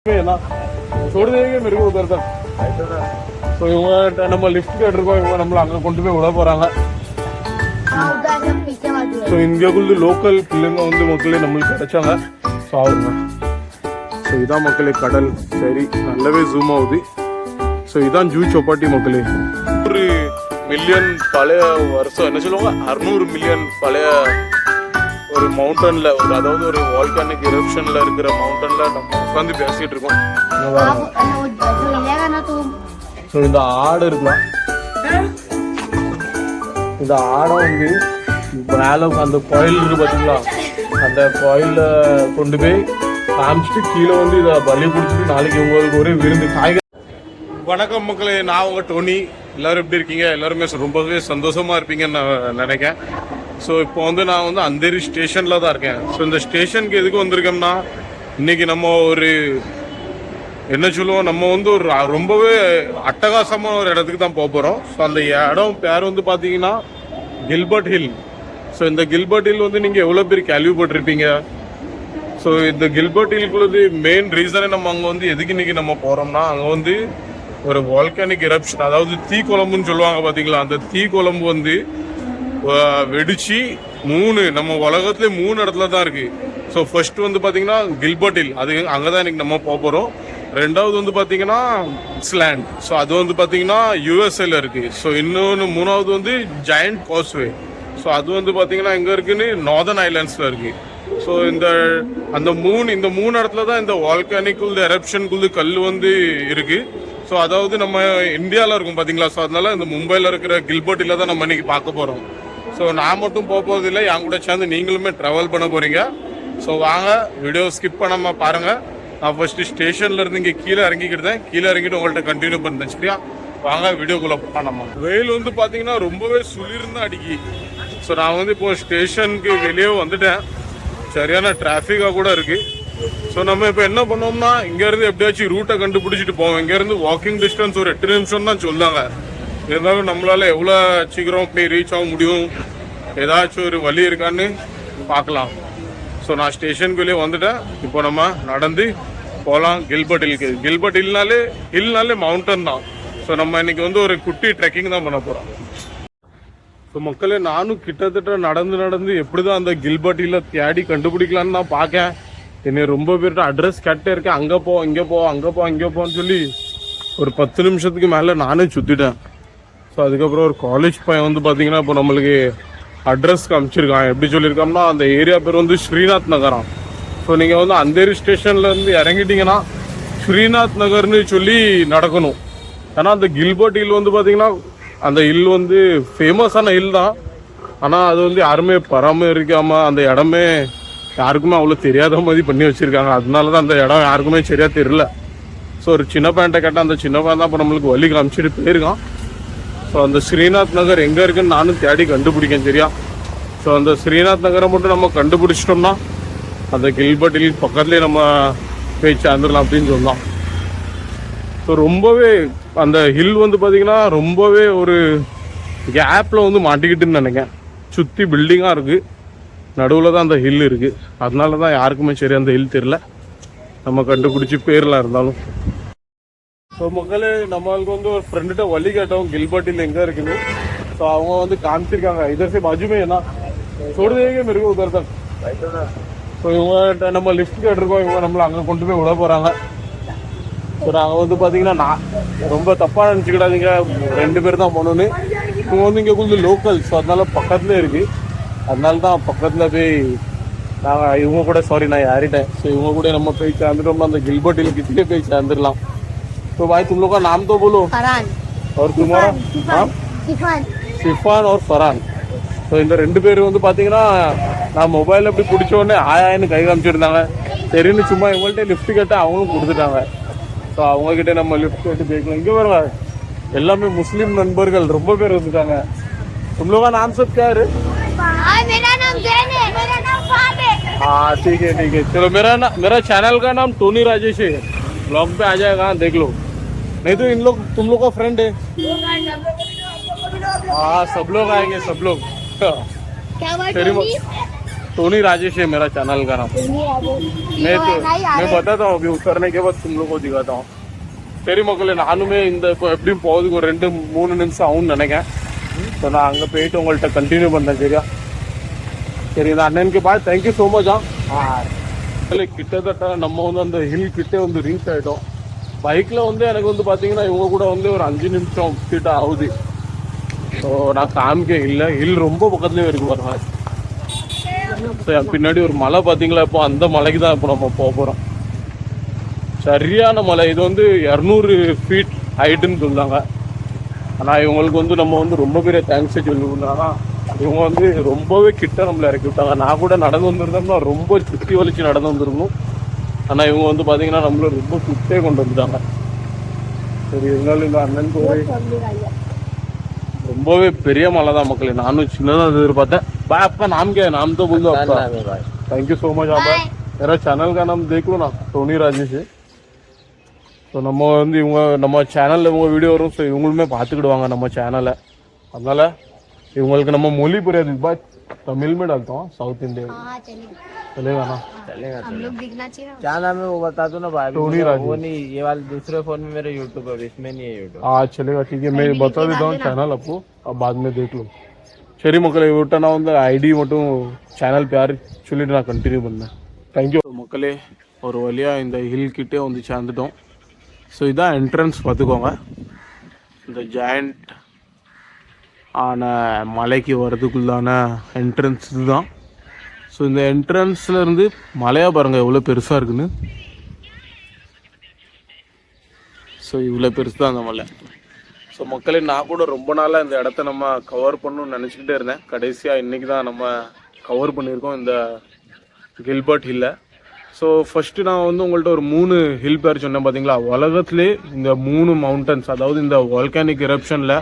ना छोड़ देंगे मेरे को उधर तक तो इवங்க நம்ம லிஃப்ட் கேட்டிருக்கோம் இவங்க நம்மள அங்க கொண்டு போய் விட போறாங்க ஸோ இந்தியாக்குள்ள லோக்கல் பிள்ளைங்க வந்து மக்களே நம்மளுக்கு கிடைச்சாங்க ஸோ அவங்க ஸோ இதான் மக்களே கடல் சரி நல்லாவே ஜூம் ஆகுது ஸோ இதான் ஜூ சப்பாட்டி மக்களே 100 மில்லியன் பழைய வருஷம் என்ன சொல்லுவாங்க 600 மில்லியன் பழைய ஒரு மவுண்டன்ல ஒரு அதாவது ஒரு வால்கானிக் எரப்ஷன்ல இருக்கிற மவுண்டன்ல நம்ம உட்காந்து பேசிட்டு இருக்கோம் ஸோ இந்த ஆடு இருக்கலாம் இந்த ஆடை வந்து மேலே அந்த கோயில் இருக்கு பார்த்தீங்களா அந்த கோயில கொண்டு போய் காமிச்சிட்டு கீழே வந்து இதை பலி கொடுத்துட்டு நாளைக்கு உங்களுக்கு ஒரு விருந்து காய்கறி. வணக்கம் மக்களே, நான் உங்க டோனி. எல்லாரும் எப்படி இருக்கீங்க? எல்லாருமே ரொம்பவே சந்தோஷமா இருப்பீங்கன்னு நான் நினைக்கிறேன். ஸோ இப்போ வந்து நான் வந்து அந்தேரி ஸ்டேஷனில் தான் இருக்கேன். ஸோ இந்த ஸ்டேஷனுக்கு எதுக்கு வந்திருக்கோம்னா இன்னைக்கு நம்ம ஒரு என்ன சொல்லுவோம் நம்ம வந்து ஒரு ரொம்பவே அட்டகாசமான ஒரு இடத்துக்கு தான் போக போகிறோம். ஸோ அந்த இடம் பேர் வந்து பார்த்தீங்கன்னா கில்பர்ட் ஹில். ஸோ இந்த கில்பர்ட் ஹில் வந்து நீங்கள் எவ்வளோ பேர் கேள்விப்பட்டிருப்பீங்க. ஸோ இந்த கில்பர்ட் ஹில்குள்ளது மெயின் ரீசனே நம்ம அங்கே வந்து எதுக்கு இன்னைக்கு நம்ம போகிறோம்னா அங்கே வந்து ஒரு வால்கானிக் எரப்ஷன் அதாவது தீ குழம்புன்னு சொல்லுவாங்க பார்த்தீங்களா. அந்த தீ குழம்பு வந்து வெடிச்சு நம்ம உலகத்துல 3 இடத்துல தான் இருக்கு. ஸோ ஃபர்ஸ்ட் வந்து பார்த்தீங்கன்னா கில்பர்ட் ஹில், அது அங்கே தான் இன்னைக்கு நம்ம போக போகிறோம். ரெண்டாவது வந்து பார்த்தீங்கன்னா ஐஸ்லாண்ட், ஸோ அது வந்து பார்த்தீங்கன்னா யூஎஸ்ஏல இருக்கு. ஸோ இன்னொன்று மூணாவது வந்து ஜெயண்ட் காஸ்வே, ஸோ அது வந்து பார்த்தீங்கன்னா எங்கே இருக்குன்னு நார்தர்ன் ஐலாண்ட்ஸில் இருக்கு. ஸோ இந்த மூணு இடத்துல தான் இந்த வால்கானிக்குள்ள எரப்ஷனுக்குள்ள கல் வந்து இருக்கு. ஸோ அதாவது நம்ம இந்தியாவில் இருக்கும் பார்த்தீங்களா. ஸோ அதனால இந்த மும்பையில் இருக்கிற கில்பர்ட் ஹில்ல தான் நம்ம இன்னைக்கு பார்க்க போகிறோம். ஸோ நான் மட்டும் போக போகிறதில்லை, என் கூட சேர்ந்து நீங்களுமே ட்ராவல் பண்ண போகிறீங்க. ஸோ வாங்க வீடியோ ஸ்கிப் பண்ணாமல் பாருங்கள். நான் ஃபர்ஸ்ட் ஸ்டேஷன்ல இருந்து இங்கே கீழே இறங்கிக்கிட்டேன். கீழே இறங்கிட்டு உங்கள்கிட்ட கண்டினியூ பண்ணேன். சரியா, வாங்க வீடியோக்குள்ளே போனோம். வெயில் வந்து பார்த்தீங்கன்னா ரொம்பவே சுளிர்ந்து அடிக்கி. ஸோ நான் வந்து இப்போ ஸ்டேஷனுக்கு வெளியே வந்துட்டேன். சரியான டிராஃபிக்காக கூட இருக்குது. ஸோ நம்ம இப்போ என்ன பண்ணோம்னா இங்கேருந்து எப்படியாச்சும் ரூட்டை கண்டுபிடிச்சிட்டு போவோம். இங்கேருந்து வாக்கிங் டிஸ்டன்ஸ் ஒரு 8 நிமிஷம் தான் சொன்னாங்க. இருந்தாலும் நம்மளால எவ்வளோ சீக்கிரம் போய் ரீச் ஆக முடியும், ஏதாச்சும் ஒரு வழி இருக்கான்னு பார்க்கலாம். ஸோ நான் ஸ்டேஷனுக்கு வெளியே வந்துட்டேன். இப்போ நம்ம நடந்து போகலாம் கில்பர்ட் ஹில்க்கு. கில்பர்ட் ஹில்னாலே மவுண்டன் தான். ஸோ நம்ம இன்னைக்கு வந்து ஒரு குட்டி ட்ரெக்கிங் தான் பண்ண போகிறோம். ஸோ மக்களே, நானும் கிட்டத்தட்ட நடந்து எப்படி தான் அந்த கில்பர்ட் ஹில்லை தேடி கண்டுபிடிக்கலான்னு நான் பார்க்கேன். என்னை ரொம்ப பேர்கிட்ட அட்ரஸ் கேட்டே இருக்கேன். அங்கே போ இங்கே போன்னு சொல்லி ஒரு 10 நிமிஷத்துக்கு மேலே நானே சுற்றிட்டேன். ஸோ அதுக்கப்புறம் ஒரு காலேஜ் பையன் வந்து பார்த்தீங்கன்னா இப்போ நம்மளுக்கு அட்ரஸ் காமிச்சிருக்கான். எப்படி சொல்லியிருக்கோம்னா அந்த ஏரியா பேர் வந்து ஸ்ரீநாத் நகரம். ஸோ நீங்கள் வந்து அந்தேரி ஸ்டேஷன்லேருந்து இறங்கிட்டீங்கன்னா ஸ்ரீநாத் நகர்னு சொல்லி நடக்கணும். ஏன்னா அந்த கில்பர்ட் ஹில் வந்து பார்த்தீங்கன்னா அந்த ஹில் வந்து ஃபேமஸான ஹில் தான். ஆனால் அது வந்து யாருமே பராமரிக்காமல் அந்த இடமே யாருக்குமே அவ்வளோ தெரியாத மாதிரி பண்ணி வச்சுருக்காங்க. அதனால தான் அந்த இடம் யாருக்குமே சரியாக தெரியல. ஸோ ஒரு சின்ன பையன்ட்ட கேட்டால் அந்த சின்ன பையன் தான் இப்போ நம்மளுக்கு வழி காமிச்சிட்டு போயிருக்கான். ஸோ அந்த ஸ்ரீநாத் நகர் எங்கே இருக்குன்னு நானும் தேடி கண்டுபிடிக்கேன். சரியா, ஸோ அந்த ஸ்ரீநாத் நகரை மட்டும் நம்ம கண்டுபிடிச்சிட்டோம்னா அந்த கில்பர்ட் ஹில் பக்கத்துலேயே நம்ம போய் சேர்ந்துடலாம் அப்படின்னு சொல்லலாம். ஸோ ரொம்பவே அந்த ஹில் வந்து பார்த்திங்கன்னா ரொம்பவே ஒரு கேப்பில் வந்து மாட்டிக்கிட்டுன்னு நினைக்கிறேன். சுற்றி பில்டிங்காக இருக்குது, நடுவில் தான் அந்த ஹில் இருக்குது. அதனால தான் யாருக்குமே சரி அந்த ஹில் தெரியல. நம்ம கண்டுபிடிச்சி பேர்லாம் இருந்தாலும். ஸோ மக்களே, நம்மளுக்கு வந்து ஒரு ஃப்ரெண்டுகிட்ட வழி கேட்டோம் கில்பர்ட் ஹில் எங்கே இருக்குன்னு. ஸோ அவங்க வந்து காமிச்சிருக்காங்க. இதர் சே பாஜுமே என்ன छोड़ देंगे मेरे को उधर तक. ஸோ இவங்க நம்ம லிஃப்ட் கேட்டிருக்கோம். இவங்க நம்மளை அங்கே கொண்டு போய் விட போகிறாங்க. ஸோ நாங்கள் வந்து பார்த்தீங்கன்னா நான் ரொம்ப தப்பாக நினச்சிக்கிடாதீங்க, 2 பேர் தான் போகணுன்னு. இவங்க வந்து இங்கே கொஞ்சம் லோக்கல், ஸோ அதனால பக்கத்துலேயே இருக்குது. அதனால தான் பக்கத்தில் போய் நாங்கள் இவங்க கூட நான் யாரிட்டேன். ஸோ இவங்க கூட நம்ம போய் சேர்ந்துட்டோம்னா அந்த கில்பர்ட் ஹில் கிட்டே போய் சேர்ந்துடலாம். तो भाई तुम लोग का नाम तो बोलो. फरहान. और तुम्हारा? सिफान और फरहान. ஸோ இந்த 2 பேர் வந்து பார்த்தீங்கன்னா நான் மொபைல் அப்படி பிடிச்ச உடனே ஆயான்னு கை காமிச்சிருந்தாங்க. சரின்னு சும்மா இவங்கள்ட்ட லிஃப்ட் கேட்டால் அவங்களும் கொடுத்துட்டாங்க. ஸோ அவங்கக்கிட்ட நம்ம லிஃப்ட் கேட்டு போய்க்கலாம். இங்கே வருவா எல்லாமே முஸ்லீம் நண்பர்கள் ரொம்ப பேர் வந்துட்டாங்க. तुम लोग का नाम सब क्या है? मेरा नाम जैन है. मेरा नाम फाद है. हाँ ठीक है. चलो मेरा चैनल का नाम टोनी राजेश है. ब्लॉग पे आ जाएगा, देख लो. नहीं तो तुम लोग का फ्रेंड है. हाँ सब लोग आएंगे, सब लोग. क्या बात है? टोनी राजेश है मेरा चैनल का नाम। मैं बताता हूँ, अभी उतरने के बाद तुम लोग को दिखाता हूँ। சரி மக்களே, நானுமே இந்த இப்போ எப்படியும் போகிறதுக்கு ஒரு 2-3 நிமிஷம் ஆகும்னு நினைக்கிறேன். ஸோ நான் அங்கே போயிட்டு உங்கள்கிட்ட கண்டினியூ பண்ணுறேன். சரியா? சரி, இந்த அண்ணனுக்கு பாய், தேங்க்யூ ஸோ மச். கிட்டத்தட்ட நம்ம வந்து அந்த ஹில் கிட்டே வந்து ரீச் ஆகிட்டோம். பைக்கில் வந்து எனக்கு வந்து பார்த்தீங்கன்னா இவங்க கூட வந்து ஒரு 5 நிமிஷம் கிட்ட ஆகுது. ஸோ நான் காமிக்க இல்லை, ஹில் ரொம்ப பக்கத்துலேயே இருக்கு பாருங்க. ஸோ என் பின்னாடி ஒரு மலை பார்த்தீங்களா, இப்போ அந்த மலைக்கு தான் இப்போ நம்ம போக போகிறோம். சரியான மலை. இது வந்து 200 ஃபீட் ஹைட்டுன்னு சொல்லுவாங்க. ஆனால் இவங்களுக்கு வந்து நம்ம வந்து ரொம்ப பெரிய தேங்க்ஸ் சொல்லிவிட்டாங்க. இவங்க வந்து ரொம்பவே கிட்ட நம்மளை இறக்கி விட்டாங்க. நான் கூட நடந்து வந்துருந்தோம்னா ரொம்ப சுற்றி வலிச்சு நடந்து வந்துருக்கணும். ஆனால் இவங்க வந்து பார்த்தீங்கன்னா நம்மள ரொம்ப சுத்தே கொண்டு வந்துட்டாங்க. சரி, இருந்தாலும் இந்த அண்ணனுக்கு ரொம்பவே பெரிய மலை தான் மக்களே. நானும் சின்னதாக எதிர்பார்த்தேன். பாய் அப்பா, नाम क्या है? नाम तो बोल दो आपका। Thank you so much. आप मेरा चैनल का नाम देख लो ना, टोनी राजेश है. ஸோ நம்ம வந்து இவங்க நம்ம சேனலில் இவங்க வீடியோ வரும். ஸோ இவங்களுமே பார்த்துக்கிடுவாங்க நம்ம சேனலை. அதனால் இவங்களுக்கு நம்ம மொழி புரியாது. பா तमिल में डालता हूँ, साउथ इंडिया चलेगा ना? चलेगा। हम लोग दिखना चाहिए। क्या नाम है वो बता दो ना भाई। टोनी राजेश। वो नहीं, ये वाले दूसरे फोन में मेरा यूट्यूब है, इसमें नहीं है यूट्यूब। हाँ चलेगा, ठीक है, मैं बता देता हूँ चैनल आपको, अब बाद में देख लो. சரி மக்களே, விட்ட நான் வந்து ஐடி மட்டும் சேனல் பேர் சொல்லிட்டு நான் கண்டினியூ பண்ணேன். தேங்க்யூ மக்களே. ஒரு வழியாக இந்த ஹில் கிட்டே வந்து சேர்ந்துட்டோம். ஸோ இதான் என்ட்ரன்ஸ் பார்த்துக்கோங்க. இந்த ஜாயிண்ட் ஆன மலைக்கு வர்றதுக்குள்ளான என்ட்ரன்ஸ் இதுதான். ஸோ இந்த என்ட்ரன்ஸில் இருந்து மலையாக பாருங்கள் எவ்வளோ பெருசாக இருக்குன்னு. ஸோ இவ்வளோ பெருசு தான் அந்த மலை. ஸோ மக்களே, நான் கூட ரொம்ப நாளாக இந்த இடத்த நம்ம கவர் பண்ணணும்னு நினச்சிக்கிட்டே இருந்தேன். கடைசியாக இன்றைக்கி தான் நம்ம கவர் பண்ணியிருக்கோம் இந்த கில்பர்ட் ஹில்லை. ஸோ ஃபஸ்ட்டு நான் வந்து உங்கள்கிட்ட ஒரு 3 ஹில் பேர் சொன்னேன் பார்த்தீங்களா. உலகத்துலே இந்த 3 மவுண்டன்ஸ், அதாவது இந்த வால்கானிக் இரப்ஷனில்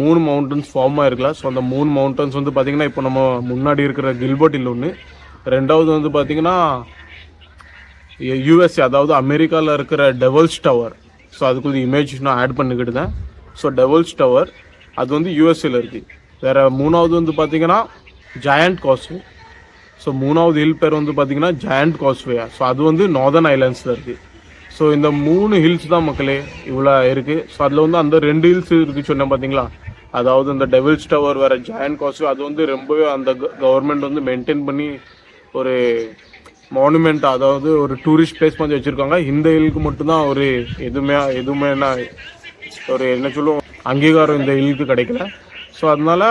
3 மவுண்டன்ஸ் ஃபார்ம் ஆகிருக்கலாம். ஸோ அந்த 3 மவுண்டன்ஸ் வந்து பார்த்திங்கன்னா இப்போ நம்ம முன்னாடி இருக்கிற கில்பர்ட் ஹில் ஒன்று, ரெண்டாவது வந்து பார்த்திங்கன்னா யூஎஸ்ஏ, அதாவது அமெரிக்காவில் இருக்கிற டெவல்ஸ் டவர். ஸோ அதுக்கு இமேஜ் நான் ஆட் பண்ணிக்கிட்டுதேன். ஸோ டெவல்ஸ் டவர் அது வந்து யூஎஸ்ஏல இருக்குது. வேறு மூணாவது வந்து பார்த்திங்கன்னா ஜாயண்ட் காஸ்வே. ஸோ மூணாவது ஹில் பேர் வந்து பார்த்திங்கன்னா ஜாயண்ட் காஸ்வே. ஸோ அது வந்து நார்தர்ன் ஐலாண்ட்ஸில் இருக்குது. ஸோ இந்த 3 ஹில்ஸ் தான் மக்களே இவ்வளோ இருக்குது. ஸோ அதில் வந்து அந்த 2 ஹில்ஸ் இருக்குது சொன்னேன் பார்த்தீங்களா. அதாவது இந்த டெவில்ஸ் டவர் வேறு ஜாயண்ட் காஸ்வே, அது வந்து ரொம்பவே அந்த கவர்மெண்ட் வந்து மெயின்டைன் பண்ணி ஒரு மானுமெண்ட், அதாவது ஒரு டூரிஸ்ட் பிளேஸ் மாதிரி வச்சுருக்காங்க. இந்த ஹில்க்கு மட்டும்தான் ஒரு எதுவுமே ஒரு என்ன சொல்லுவோம் அங்கீகாரம் இந்த ஹில்க்கு கிடைக்கல. ஸோ அதனால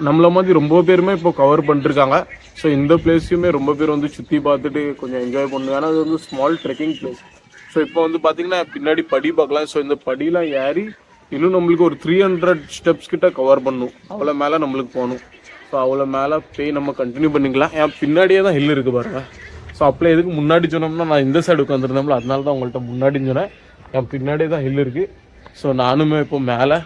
நம்மள மாதிரி ரொம்ப பேருமே இப்போ கவர் பண்ணிருக்காங்க. ஸோ இந்த பிளேஸையுமே ரொம்ப பேர் வந்து சுற்றி பார்த்துட்டு கொஞ்சம் என்ஜாய் பண்ணுவாங்க. ஏன்னா அது வந்து ஸ்மால் ட்ரெக்கிங் பிளேஸ். ஸோ இப்போ வந்து பார்த்திங்கன்னா பின்னாடி படி பார்க்கலாம். ஸோ இந்த படிலாம் ஏறி இன்னும் நம்மளுக்கு ஒரு 300 ஸ்டெப்ஸ் கிட்ட கவர் பண்ணணும். அவ்வளோ மேலே நம்மளுக்கு போகணும். ஸோ அவ்வளோ மேலே போய் நம்ம கண்டினியூ பண்ணிக்கலாம். என் பின்னாடியே தான் ஹில் இருக்குது பாருங்க. ஸோ அப்போ எதுக்கு முன்னாடி சொன்னோம்னா, நான் இந்த சைடு உட்காந்துருந்தோம்ல, அதனால தான் உங்கள்கிட்ட முன்னாடின்னு சொன்னேன். என் பின்னாடியே தான் ஹில் இருக்குது. ஸோ நானுமே இப்போ மேலே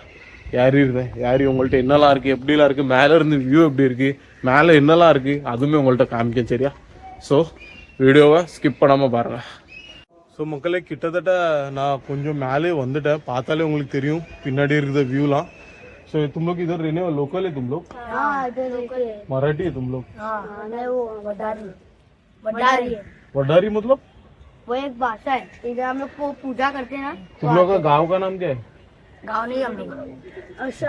ஏறி உங்கள்கிட்ட என்னெல்லாம் இருக்குது, எப்படிலாம் இருக்குது, மேலே இருந்து வியூ எப்படி இருக்குது, மேலே என்னெல்லாம் இருக்குது அதுவுமே உங்கள்கிட்ட காமிக்கேன். சரியா? ஸோ வீடியோவை ஸ்கிப் பண்ணாமல் பாருங்கள். ஸோ மக்களே, கிட்டத்தட்ட நான் கொஞ்சம் மேலே வந்துட்டேன். பார்த்தாலே உங்களுக்கு தெரியும் பின்னாடி இருக்கிற வியூலாம். ஸோ तुम लोग इधर रहने वाले लोकल है? तुम लोग मराठी है? तुम लोग वडारी मतलब वो एक भाषा है, इधर हम लोग को पूजा करते हैं ना। तुम लोग का गांव का नाम क्या है? गाँव नहीं हम लोग,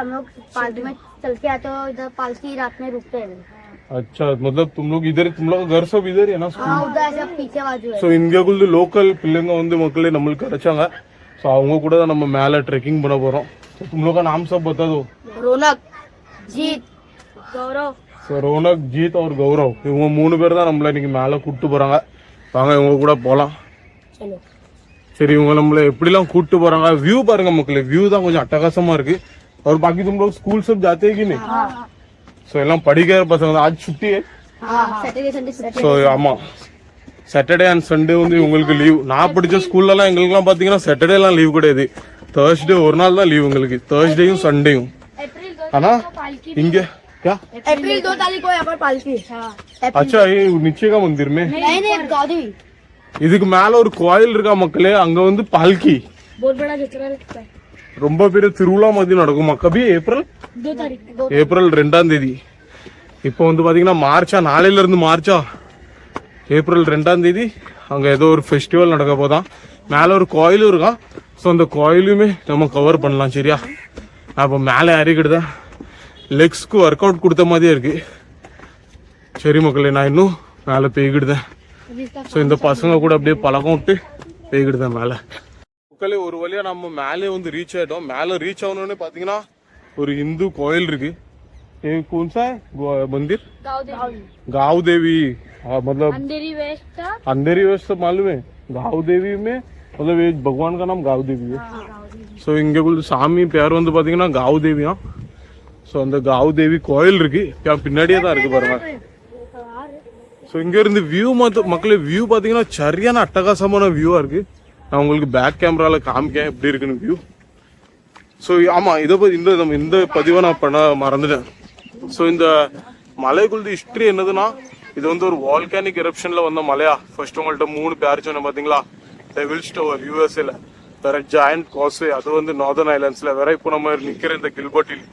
हम लोग पालकी में चल के आते हो, इधर पालकी रात में रुकते हैं। अच्छा, मतलब तुम लोग का घर सब इधर है ना? हाँ, उधर ऐसा पीछे बाजू है. ஸோ இங்கேக்குள்ள லோக்கல் பிள்ளைங்க வந்து மக்களே நம்மளுக்கு கிடைச்சாங்க. ஸோ அவங்க கூட தான் நம்ம மேலே ட்ரெக்கிங் பண்ண போகிறோம். ஸோ तुम लोग का नाम सब बता दो. रौनक, जीत, गौरव. ஸோ ரோனக், ஜீத் और கௌரவ், இவங்க 3 பேர் தான் நம்மளை இன்னைக்கு மேலே கூப்பிட்டு போகிறாங்க. வாங்க இவங்க கூட போகலாம். சரி, இவங்க நம்மளை எப்படிலாம் கூப்பிட்டு போகிறாங்க. வியூ பாருங்க மக்களே, வியூ தான் கொஞ்சம் அட்டகாசமாக இருக்குது. और बाकी तुम लोग स्कूल सब जाते हैं कि नहीं? ஸோ எல்லாம் படிக்கிற பசங்க தான். ஆஜ் சுட்டி. ஸோ ஆமாம், சாட்டர்டே அண்ட் சண்டே வந்து உங்களுக்கு லீவ். நான் படித்த ஸ்கூல்லலாம் எங்களுக்குலாம் பார்த்தீங்கன்னா சாட்டர்டேலாம் லீவ் கிடையாது. தேர்ஸ்டே ஒரு நாள் தான் லீவ் எங்களுக்கு, தேர்ஸ்டேயும் சண்டேயும். ஆனால் இங்கே क्या अप्रैल 2 तारीख को यहाँ पर पालकी. अच्छा, ये नीचे का मंदिर में नहीं, இதுக்கு மேல ஒரு கோயில் இருக்கா மக்களே, அங்க வந்து பால்கி बहुत बड़ा जत्रा लगता है. ரொம்ப பெரிய திருவிழா மாதிரி நடக்குமா. கபி ஏப்ரல் 2 तारीख ஏப்ரல் 2ஆம் தேதி இப்போ வந்து பாத்தீங்கன்னா மார்ச்சா, நாளையில இருந்து மார்ச்சா, ஏப்ரல் 2ஆம் தேதி அங்க ஏதோ ஒரு ஃபெஸ்டிவல் நடக்க போதான். மேல ஒரு கோயிலும் இருக்கான். ஸோ அந்த கோயிலுமே நம்ம கவர் பண்ணலாம். சரியா, நான் இப்போ மேலே ஏறிக்கிட்டுதான் லெக்ஸ்க்கு ஒர்க் அவுட் கொடுத்த மாதிரியே இருக்கு. சரி மக்களே, நான் இன்னும் மேலே போய்கிட்டுதேன். ஸோ இந்த பசங்க கூட அப்படியே பழக்கம் விட்டு போய்கிட்டுதேன் மேலே. மக்களே ஒரு வழியா நம்ம மேலே வந்து ரீச் ஆயிட்டோம். மேலே ரீச் ஆகணும்னு பாத்தீங்கன்னா ஒரு இந்து கோயில் இருக்கு. कौन सा है मंदिर? गाँव देवी। मतलब अंधेरी वेस्ट तो मालूम है। गाँव देवी में मतलब ये भगवान का नाम गाँव देवी है। सो इंगे சாமி பேர் வந்து பாத்தீங்கன்னா गाँव देवी। ஸோ அந்த गाँव देवी கோயில் இருக்கு. பின்னாடியே தான் இருக்கு பாருங்க. ஸோ இங்க இருந்து வியூ மக்களே, வியூ பாத்தீங்கன்னா சரியான அட்டகாசமான வியூவா இருக்கு. நான் உங்களுக்கு பேக் கேமரால காமிக்கேன் எப்படி இருக்குன்னு வியூ. ஸோ ஆமா, இதை பத்தி இந்த பதிவை நான் பண்ண மறந்துட்டேன். ஸோ இந்த மலைக்குள்ள ஹிஸ்டரி என்னதுன்னா, இது வந்து ஒரு வால்கானிக் எரப்ஷன்ல வந்த மலையா. ஃபர்ஸ்ட் உங்கள்கிட்ட 3 பேர் சொன்னேன் பாத்தீங்களா, டெவில்ஸ் டவர் யூஎஸ்ஏல, வேற ஜாயண்ட் காஸ்வே அது வந்து நார்தர்ன் ஐலாண்ட்ஸ்ல, வேற இப்போ நம்ம நிக்கிற இந்த கில்பர்ட் ஹில்.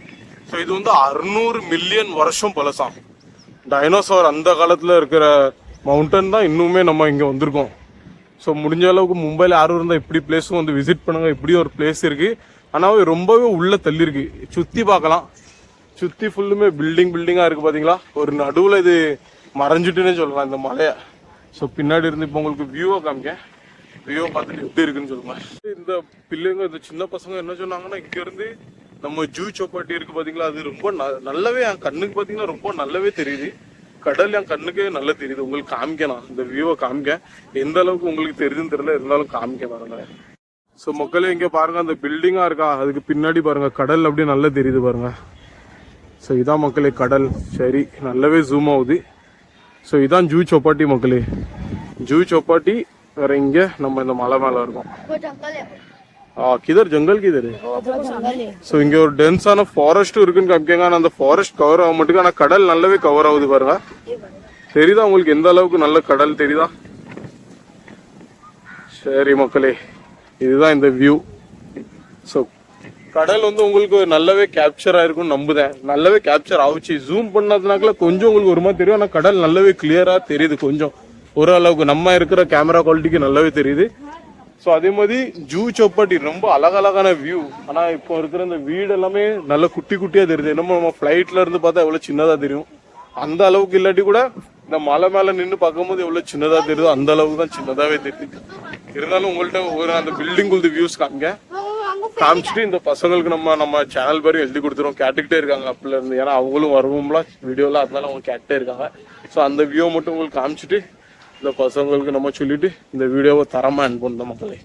ஸோ இது வந்து 600 மில்லியன் வருஷம் பழசாம். டைனோசார் அந்த காலத்துல இருக்கிற மவுண்டன் தான் இன்னுமே நம்ம இங்க வந்திருக்கோம். ஸோ முடிஞ்ச அளவுக்கு மும்பைல யாரும் இருந்தால் இப்படி பிளேஸும் வந்து விசிட் பண்ணுங்க. இப்படி ஒரு பிளேஸ் இருக்கு. ஆனால் ரொம்பவே உள்ள தள்ளி இருக்கு. சுத்தி பார்க்கலாம். சுத்தி ஃபுல்லுமே பில்டிங்கா இருக்கு பாத்தீங்களா. ஒரு நடுவுல இது மறைஞ்சிட்டுன்னு சொல்லலாம் இந்த மலைய. ஸோ பின்னாடி இருந்து இப்போ உங்களுக்கு வியூவை காமிக்க, வியூவை பார்த்துட்டு எப்படி இருக்குன்னு சொல்லுங்க. இந்த பிள்ளைங்க, இந்த சின்ன பசங்க என்ன சொன்னாங்கன்னா, இங்க இருந்து நம்ம ஜூ சௌப்பாட்டி இருக்கு பாத்தீங்களா, அது ரொம்ப நல்லாவே என் கண்ணுக்கு பாத்தீங்கன்னா ரொம்ப நல்லாவே தெரியுது. கடல் என் கண்ணுக்கே நல்லா தெரியுது. உங்களுக்கு காமிக்கணும், இந்த வியூவை காமிக்க. எந்த அளவுக்கு உங்களுக்கு தெரியுதுன்னு தெரியல, இருந்தாலும் காமிக்க பாருங்க. ஸோ மக்களே இங்க பாருங்க, அந்த பில்டிங்கா இருக்கா, அதுக்கு பின்னாடி பாருங்க கடல் அப்படியே நல்லா தெரியுது பாருங்க. ஸோ இதான் மக்களே கடல். சரி, நல்லாவே ஜூம் ஆகுது. ஸோ இதான் ஜூ சௌப்பாட்டி மக்களே. ஜூ சௌப்பாட்டி வேற இங்க நம்ம இந்த மலை மேல இருக்கோம். கிதர் ஜங்கல் கிதர். ஸோ இங்க ஒரு டென்ஸான ஃபாரஸ்ட் இருக்குன்னு காமிக்காங்க. ஆனால் அந்த ஃபாரஸ்ட் கவர் ஆக மாட்டேங்க. ஆனால் கடல் நல்லாவே கவர் ஆகுது பாருங்க. தெரியுதா உங்களுக்கு எந்த அளவுக்கு நல்ல கடல் தெரியுதா? சரி மக்களே, இதுதான் இந்த வியூ. ஸோ கடல் வந்து உங்களுக்கு நல்லாவே கேப்சர் ஆயிருக்கும்னு நம்புதேன். நல்லாவே கேப்சர் ஆகுச்சு. ஜூம் பண்ணதுனாக்கல கொஞ்சம் உங்களுக்கு ஒரு மாதிரி தெரியும். ஆனால் கடல் நல்லாவே கிளியரா தெரியுது. கொஞ்சம் ஓரளவுக்கு நம்ம இருக்கிற கேமரா குவாலிட்டிக்கு நல்லாவே தெரியுது. ஸோ அதே மாதிரி ஜூ சௌப்பாட்டி ரொம்ப அழகழகான வியூ. ஆனால் இப்போ இருக்கிற இந்த வீடு எல்லாமே நல்ல குட்டி குட்டியா தெரியுது. என்னமோ நம்ம ஃபிளைட்ல இருந்து பார்த்தா எவ்வளவு சின்னதா தெரியும், அந்த அளவுக்கு இல்லாட்டி கூட இந்த மலை மேல நின்று பார்க்கும்போது எவ்வளவு சின்னதா தெரியுதோ அந்த அளவுக்கு தான் சின்னதாவே தெரியுது. இருந்தாலும் உங்கள்கிட்ட ஒரு அந்த பில்டிங் உள்ள வியூஸ் காமிச்சிட்டு இந்த பசங்களுக்கு நம்ம சேனல் பேரும் எழுதி கொடுத்துருவோம். கேட்டுக்கிட்டே இருக்காங்க அப்பல இருந்து. ஏன்னா அவங்களும் வருவோம்லாம் வீடியோல, அதனால அவங்க கேட்டே இருக்காங்க. ஸோ அந்த வியூ மட்டும் உங்களுக்கு காமிச்சிட்டு இந்த பசங்களுக்கு நம்ம சொல்லிட்டு இந்த வீடியோவை தரமா அனுப்பணும். மக்களே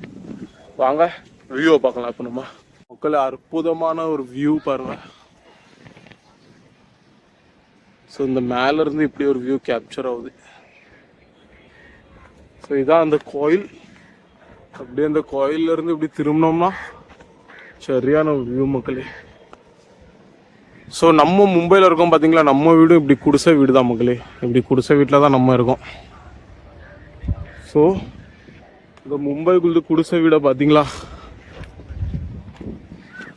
வாங்க வியூவை பார்க்கலாம். இப்போ நம்ம மக்களே அற்புதமான ஒரு வியூ பாருங்க. ஸோ இந்த மேல இருந்து இப்படி ஒரு வியூ கேப்சர் ஆகுது. ஸோ இதான் அந்த கோயில். அப்படியே அந்த கோயில்ல இருந்து இப்படி திரும்பினோம்னா சரியான ஒரு வியூ மக்களே. ஸோ நம்ம மும்பையில் இருக்கோம் பார்த்தீங்களா, நம்ம வீடும் இப்படி குடிசை வீடு தான் மக்களே. இப்படி குடிசை வீட்டில் தான் நம்ம இருக்கோம். ஸோ இந்த மும்பைக்குள்ள குடிசை வீடை பார்த்தீங்களா,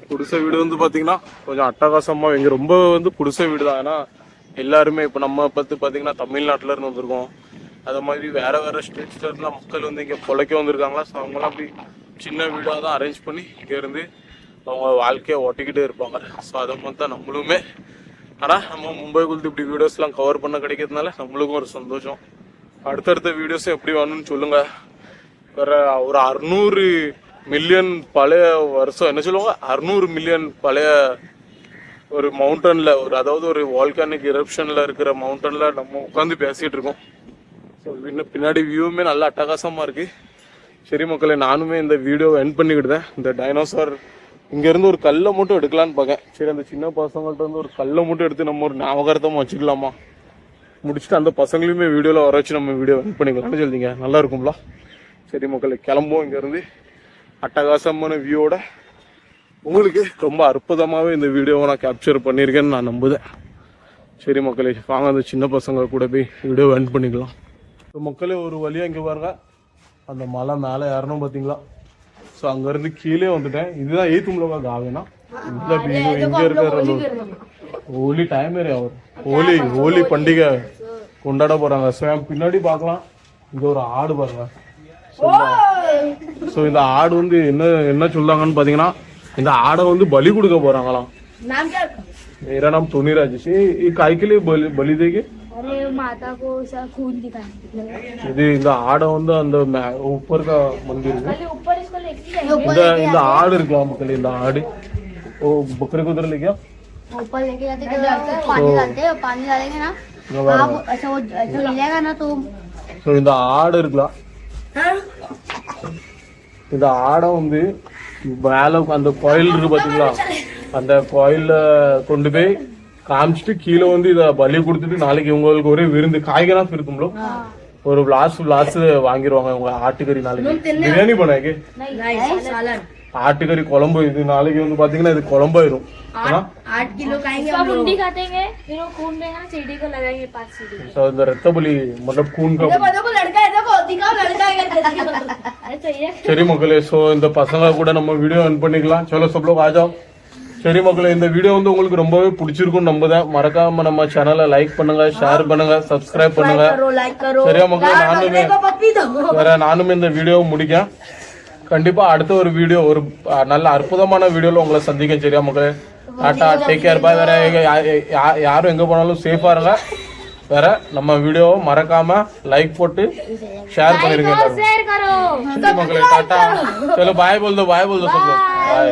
குடிசை வீடு வந்து பார்த்தீங்கன்னா கொஞ்சம் அட்டகாசமாக இங்கே ரொம்ப வந்து குடிசை வீடு தான். ஏன்னா எல்லாருமே இப்போ நம்ம பார்த்தீங்கன்னா தமிழ்நாட்டில் இருந்து வந்திருக்கோம். அது மாதிரி வேற வேற ஸ்டேட்ஸ்ல இருந்தா மக்கள் வந்து இங்கே பொழைக்க வந்திருக்காங்களா. ஸோ அவங்களாம் அப்படி சின்ன வீடாக தான் அரேஞ்ச் பண்ணி இங்கேருந்து அவங்க வாழ்க்கையை ஓட்டிக்கிட்டே இருப்பாங்க. ஸோ அதை மாதிரி தான் நம்மளுமே. ஆனால் நம்ம மும்பைக்குள்ள இப்படி வீடியோஸ்லாம் கவர் பண்ண கிடைக்கிறதுனால நம்மளுக்கும் ஒரு சந்தோஷம். அடுத்தடுத்த வீடியோஸும் எப்படி வேணும்னு சொல்லுங்க. வேற ஒரு 600 மில்லியன் பழைய வருஷம் என்ன சொல்லுவாங்க, 600 மில்லியன் பழைய ஒரு மவுண்டன்ல, அதாவது ஒரு வால்கானிக் எரப்ஷன்ல இருக்கிற மவுண்டன்ல நம்ம உட்காந்து பேசிட்டு இருக்கோம். ஸோ பின்னாடி வியூவுமே நல்ல அட்டகாசமா இருக்கு. சரி மக்களே, நானுமே இந்த வீடியோவை எண்ட் பண்ணிக்கிட்டேன். இந்த டைனோசார் இங்க இருந்து ஒரு கல்லை மட்டும் எடுக்கலான்னு பார்க்கேன். சரி, அந்த சின்ன பசங்கள்ட்ட இருந்து ஒரு கல்லை மட்டும் எடுத்து நம்ம ஒரு ஞாபகார்த்தமா வச்சுக்கலாமா, முடிச்சுட்டு அந்த பசங்களையுமே வீடியோல வர வச்சு நம்ம வீடியோ எண்ட் பண்ணிக்கலாம்னு சொல்லிங்க. நல்லா இருக்கும்ல? சரி மக்களே, கிளம்புவோம். இங்க இருந்து அட்டகாசமான வியூவோட உங்களுக்கு ரொம்ப அற்புதமாகவே இந்த வீடியோவை நான் கேப்சர் பண்ணியிருக்கேன்னு நான் நம்புதேன். சரி மக்களே, வாங்க அந்த சின்ன பசங்க கூட போய் வீடியோ எண்ட் பண்ணிக்கலாம். ஸோ மக்களே, ஒரு வழியாக இங்கே பாருங்க, அந்த மலை மேலே ஏறணும் பார்த்தீங்களா. ஸோ அங்கேருந்து கீழே வந்துட்டேன். இதுதான் ஏத்தும்லோகா காவேனா. இங்கே இருக்கிற ஹோலி டைம் அவர் ஹோலி பண்டிகை கொண்டாட போறாங்க. ஸோ என் பின்னாடி பார்க்கலாம், இங்க ஒரு ஆடு பாருங்க. ஸோ இந்த ஆடு வந்து என்ன சொல்றாங்கன்னு பாத்தீங்கன்னா, இந்த ஆடை வந்து பலி கொடுக்க போறாங்களாம். मेरा नाम टोनी राजेश है. ये काय के लिए बलि देंगे? अरे माता को खून दिखाने. இது இந்த ஆடை வந்து அந்த ऊपर का मंदिर है. ऊपर इसको लेके இந்த ஆடு இருக்கலாம் மக்களே. இந்த ஆடு ओ बकरे को उधर ले गया, ऊपर लेके जाते पानी डालते हैं. पानी डालेंगे ना आप ऐसा वो हिलेगा ना तो. ஸோ இந்த ஆடு இருக்கலாம். இந்த ஆடை வந்து மேல அந்த கோயில் இருக்கு பாத்தீங்களா, அந்த கோயில கொண்டு போய் காமிச்சிட்டு கீழே வந்து இதை பலி கொடுத்துட்டு நாளைக்கு உங்களுக்கு ஒரே விருந்து காய்கறி இருக்கும்ல, ஒரு விளாஸ் வாங்கிடுவாங்க உங்க ஆட்டுக்கறி. நாளைக்கு பிரியாணி பண்ணாங்க, ஆட்டுக்கறி குழம்பு. இது நாளைக்கு வந்து பாத்தீங்கன்னா இது குழம்பாயிரும். 8 किलो खाएंगे हम लोग. खाते फिर वो खून देगा ना सीढ़ी को लगाएंगे 5 सीढ़ी. ஸோ இந்த ரத்த பலி मतलब खून का. देखो लड़का है, देखो दिखाओ लड़का है. अरे चाहिए. சரி மக்களே, ஸோ இந்த பசங்க கூட நம்ம வீடியோ என் பண்ணிக்கலாம். சலோ சப் லோக் ஆ ஜாओ. சரி மக்களே, இந்த வீடியோ வந்து உங்களுக்கு ரொம்பவே பிடிச்சிருக்கும் நம்புறேன். மறக்காம நம்ம சேனலை லைக் பண்ணுங்க, ஷேர் பண்ணுங்க, சப்ஸ்கிரைப் பண்ணுங்க. சரியா மக்களே, நானுமே இந்த வீடியோ முடிக்கேன். கண்டிப்பா அடுத்த ஒரு வீடியோ, ஒரு நல்ல அற்புதமான வீடியோல உங்களை சந்திக்க. சரியா மக்களே, டாடா, டேக் கேர், பாய். வேற யாரும் எங்க போனாலும் சேஃபா இருங்க. வேற நம்ம வீடியோவை மறக்காம லைக் போட்டு ஷேர் பண்ணிருங்க. மக்களே டாடா, चलो बाय बोल दो सब लोग. बाय.